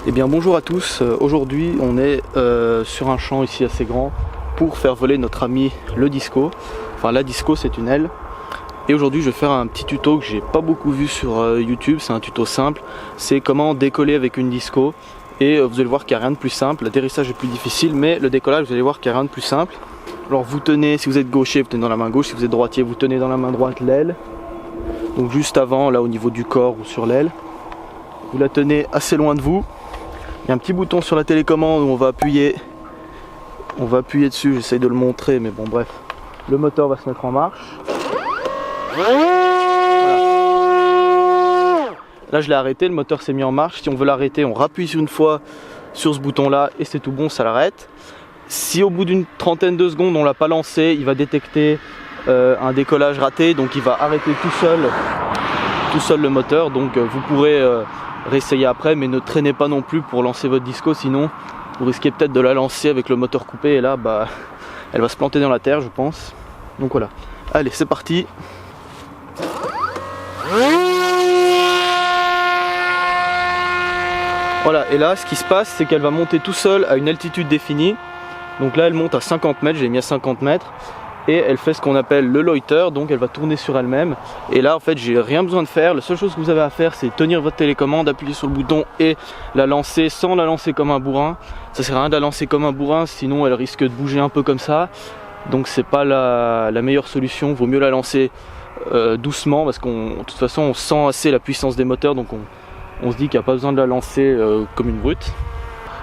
Eh bien bonjour à tous, aujourd'hui on est sur un champ ici assez grand pour faire voler notre ami le disco. Enfin la disco c'est une aile. Et aujourd'hui je vais faire un petit tuto que j'ai pas beaucoup vu sur YouTube, c'est un tuto simple. C'est comment décoller avec une disco. Et vous allez voir qu'il n'y a rien de plus simple, l'atterrissage est plus difficile mais le décollage vous allez voir qu'il n'y a rien de plus simple. Alors vous tenez, si vous êtes gaucher vous tenez dans la main gauche, si vous êtes droitier vous tenez dans la main droite l'aile. Donc juste avant là au niveau du corps ou sur l'aile. Vous la tenez assez loin de vous. Il y a un petit bouton sur la télécommande où on va appuyer dessus, j'essaye de le montrer mais bon bref. Le moteur va se mettre en marche. Voilà. Là je l'ai arrêté, le moteur s'est mis en marche. Si on veut l'arrêter, on rappuie une fois sur ce bouton là et c'est tout bon, ça l'arrête. Si au bout d'une trentaine de secondes on l'a pas lancé, il va détecter un décollage raté, donc il va arrêter tout seul le moteur. Donc vous pourrez réessayer après, mais ne traînez pas non plus pour lancer votre disco, sinon vous risquez peut-être de la lancer avec le moteur coupé et là bah elle va se planter dans la terre je pense. Donc voilà, allez c'est parti. Voilà, et là ce qui se passe c'est qu'elle va monter tout seul à une altitude définie. Donc là elle monte à 50 mètres, j'ai mis à 50 mètres. Et elle fait ce qu'on appelle le loiter, donc elle va tourner sur elle-même. Et là en fait j'ai rien besoin de faire, la seule chose que vous avez à faire c'est tenir votre télécommande, appuyer sur le bouton et la lancer sans la lancer comme un bourrin. Ça sert à rien de la lancer comme un bourrin, sinon elle risque de bouger un peu comme ça. Donc c'est pas la meilleure solution, vaut mieux la lancer doucement parce de toute façon on sent assez la puissance des moteurs, donc on se dit qu'il n'y a pas besoin de la lancer comme une brute.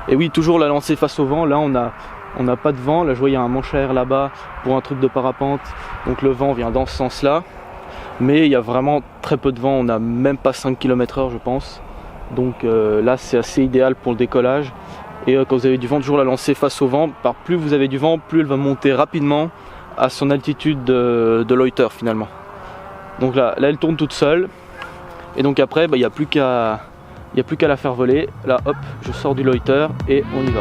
Et oui, toujours la lancer face au vent, là on n'a pas de vent, là je vois il y a un manche à air là-bas pour un truc de parapente, donc le vent vient dans ce sens là, mais il y a vraiment très peu de vent, on n'a même pas 5 km/h je pense, donc là c'est assez idéal pour le décollage. Et quand vous avez du vent, toujours la lancer face au vent, plus vous avez du vent, plus elle va monter rapidement à son altitude de loiter finalement. Donc là elle tourne toute seule, et donc après il n'y a plus qu'à la faire voler. Là hop, je sors du loiter et on y va.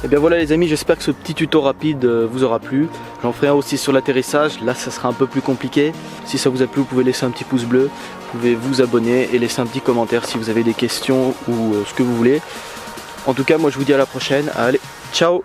Et bien voilà les amis, j'espère que ce petit tuto rapide vous aura plu. J'en ferai un aussi sur l'atterrissage, là ça sera un peu plus compliqué. Si ça vous a plu, vous pouvez laisser un petit pouce bleu, vous pouvez vous abonner et laisser un petit commentaire si vous avez des questions ou ce que vous voulez. En tout cas moi je vous dis à la prochaine, allez, ciao!